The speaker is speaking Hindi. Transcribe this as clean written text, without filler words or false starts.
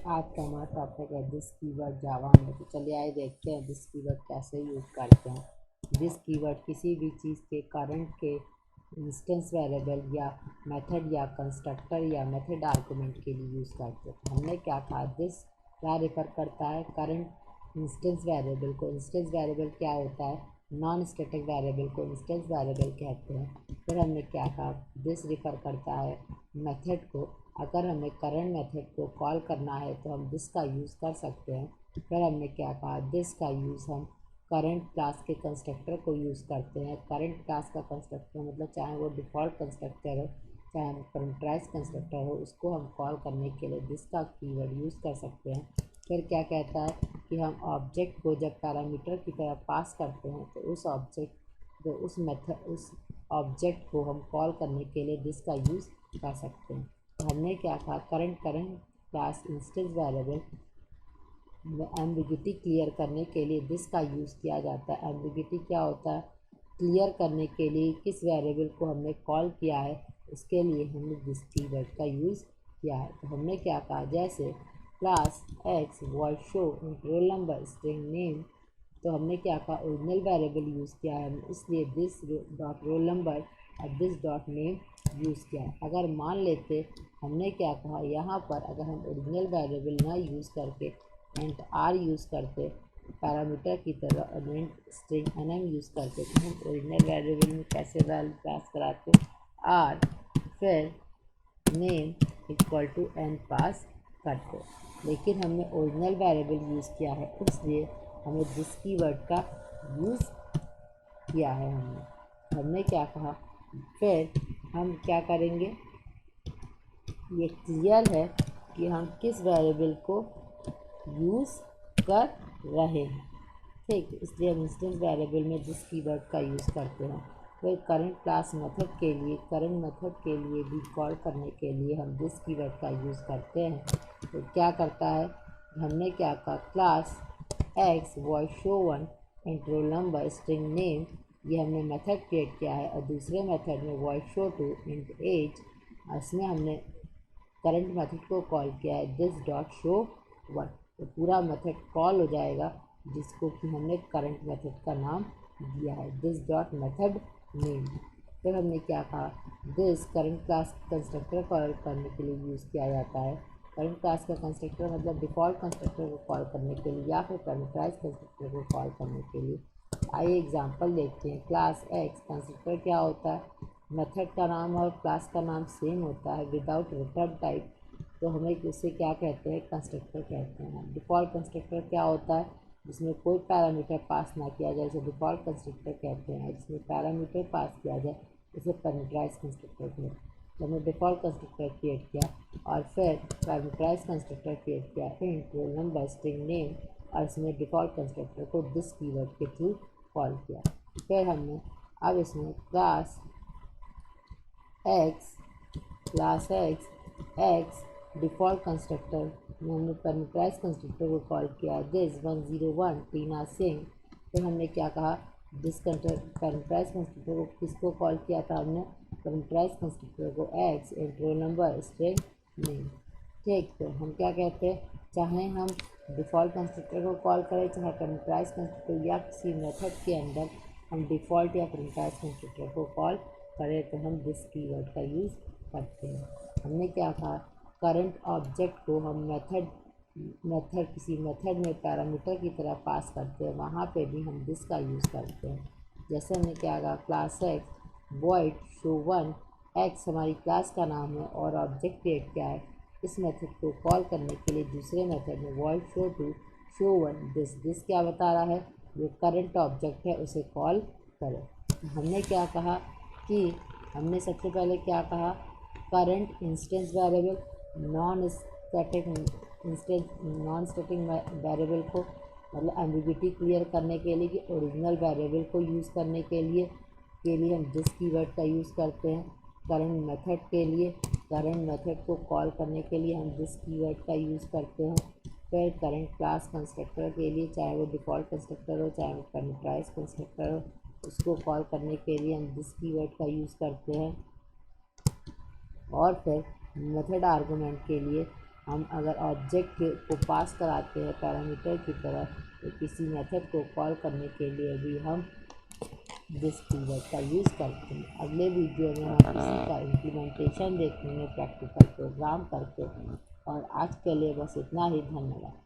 आज का हमारा टॉपिक है दिस कीवर्ड जावा में। तो चलिए आइए देखते हैं दिस कीवर्ड कैसे यूज़ करते हैं। दिस कीवर्ड किसी भी चीज़ के करंट के इंस्टेंस वेरिएबल या मेथड या कंस्ट्रक्टर या मेथड आर्गुमेंट के लिए यूज़ करते हैं। हमने क्या कहा, दिस क्या रेफर करता है, करंट इंस्टेंस वेरिएबल को। इंस्टेंस वेरिएबल क्या होता है, नॉन स्टैटिक वेरिएबल को इंस्टेंस वेरिएबल कहते हैं। फिर हमने क्या कहा, दिस रेफर करता है मेथड को। अगर हमें करंट मेथड को कॉल करना है तो हम दिस का यूज़ कर सकते हैं। फिर हमने क्या कहा, दिस का यूज़ हम करंट क्लास के कंस्ट्रक्टर को यूज़ करते हैं। करंट क्लास का कंस्ट्रक्टर मतलब चाहे वो डिफ़ॉल्ट कंस्ट्रक्टर हो चाहे हम पैरामीटराइज्ड कंस्ट्रक्टर हो, उसको हम कॉल करने के लिए दिस का कीवर्ड यूज़ कर सकते हैं। फिर क्या कहता है कि हम ऑब्जेक्ट को जब पैरामीटर की तरह पास करते हैं तो उस ऑब्जेक्ट को हम कॉल करने के लिए दिस का यूज़ कर सकते हैं। तो हमने क्या कहा, current class instance variable ambiguity clear करने के लिए दिस का यूज़ किया जाता है। एम्बिग्यूटी क्या होता है, क्लियर करने के लिए किस वेरिएबल को हमने कॉल किया है उसके लिए हमने दिस कीवर्ड का यूज़ किया है। तो हमने क्या कहा, जैसे class x void show roll number string name, तो हमने क्या कहा, ओरिजिनल वेरिएबल यूज़ किया है, इसलिए दिस डॉट रोल नंबर और दिस डॉट नेम यूज़ किया है। अगर मान लेते हमने क्या कहा, यहाँ पर अगर हम ओरिजिनल वेरिएबल ना यूज़ करके एंड आर यूज़ करते पैरामीटर की तरह और एंड स्ट्रिंग nm यूज़ करते तो हम ओरिजिनल वेरिएबल में कैसे वैल्यू पास कराते, आर फिर नेम इक्वल टू एन पास करते। लेकिन हमने ओरिजिनल वेरिएबल यूज़ किया है इसलिए हमें दिस कीवर्ड का यूज़ किया है। हमने क्या कहा, फिर हम क्या करेंगे, ये क्लियर है कि हम किस वेरिएबल को यूज़ कर रहे हैं, ठीक। इसलिए हम इंस्टेंस वेरिएबल में दिस कीवर्ड का यूज़ करते हैं। फिर करंट मेथड के लिए भी कॉल करने के लिए हम दिस कीवर्ड का यूज़ करते हैं। तो क्या करता है, हमने क्या कहा, class x void show one int roll number string name, ये हमने मेथड क्रिएट किया है। और दूसरे मेथड में void show two int age, इसमें हमने करंट मेथड को कॉल किया है दिस डॉट शो वन। तो पूरा मेथड कॉल हो जाएगा जिसको कि हमने करंट मेथड का नाम दिया है दिस डॉट मेथड नेम। फिर हमने क्या कहा, this current class constructor call करने के लिए यूज़ किया जाता है। करंट क्लास का कंस्ट्रक्टर मतलब डिफ़ॉल्ट कंस्ट्रक्टर को कॉल करने के लिए या फिर पैरामीटराइज्ड कंस्ट्रक्टर को कॉल करने के लिए। आइए एग्जांपल देखते हैं। क्लास एक्स कंस्ट्रक्टर क्या होता है, मेथड का नाम और क्लास का नाम सेम होता है विदाउट रिटर्न टाइप, तो हमें इसे क्या कहते हैं, कंस्ट्रक्टर कहते हैं। डिफ़ॉल्ट कंस्ट्रक्टर क्या होता है, जिसमें कोई पैरामीटर पास ना किया जाए उसे डिफ़ॉल्ट कंस्ट्रक्टर कहते हैं। जिसमें पैरामीटर पास किया जाए उसे पैरामीटराइज्ड कंस्ट्रक्टर कहते हैं। तो हमने डिफ़ॉल्ट कंस्ट्रक्टर क्रिएट किया और फिर पैरामीटराइज्ड कंस्ट्रक्टर क्रिएट किया int roll number string name, और इसमें डिफ़ॉल्ट कंस्ट्रक्टर को दिस कीवर्ड के थ्रू कॉल किया। फिर हमने अब इसमें क्लास एक्स डिफ़ॉल्ट कंस्ट्रक्टर में हमने पैरामीटराइज्ड कंस्ट्रक्टर को कॉल किया दिस 101 टीना सिंह। फिर हमने क्या कहा, दिस पैरामीटराइज्ड कंस्ट्रक्टर को किसको कॉल किया था, हमने पैरामीटराइज्ड कंस्ट्रक्टर को x and roll number string name, ठीक। तो हम क्या कहते हैं, चाहे हम डिफ़ॉल्ट कंस्ट्रक्टर को कॉल करें चाहे पैरामीटराइज्ड कंस्ट्रक्टर या किसी मेथड के अंदर हम डिफ़ॉल्ट या पैरामीटराइज्ड कंस्ट्रक्टर को कॉल करें तो हम दिस कीवर्ड का यूज़ करते हैं। हमने क्या कहा, करंट ऑब्जेक्ट को हम किसी मेथड में पैरामीटर की तरह पास करते हैं, वहाँ पे भी हम दिस का यूज़ करते हैं। जैसे हमने क्या कहा, class x void show one, x हमारी क्लास का नाम है और ऑब्जेक्ट क्रिएट किया है। इस मेथड को कॉल करने के लिए दूसरे मेथड में void show two show one this क्या बता रहा है, जो करंट ऑब्जेक्ट है उसे कॉल करें। हमने क्या कहा कि हमने सबसे पहले क्या कहा, current instance variable non static variable को मतलब एम्बिग्यूटी क्लियर करने के लिए कि ओरिजिनल वेरिएबल को यूज़ करने के लिए हम दिस कीवर्ड का यूज़ करते हैं। करंट मेथड को कॉल करने के लिए हम दिस कीवर्ड का यूज़ करते हैं। फिर करंट क्लास कंस्ट्रक्टर के लिए, चाहे वो डिफ़ॉल्ट कंस्ट्रक्टर हो चाहे वो पैरामीटराइज्ड कंस्ट्रक्टर हो, उसको कॉल करने के लिए हम दिस कीवर्ड का यूज़ करते हैं। और फिर मेथड आर्गुमेंट के लिए हम अगर ऑब्जेक्ट को पास कराते हैं पैरामीटर की तरह, तो किसी मेथड को कॉल करने के लिए भी हम दिस कीवर्ड का यूज़ करते हैं। अगले वीडियो में हम इसी का इम्प्लीमेंटेशन देखेंगे प्रैक्टिकल प्रोग्राम करके। और आज के लिए बस इतना ही। धन्यवाद।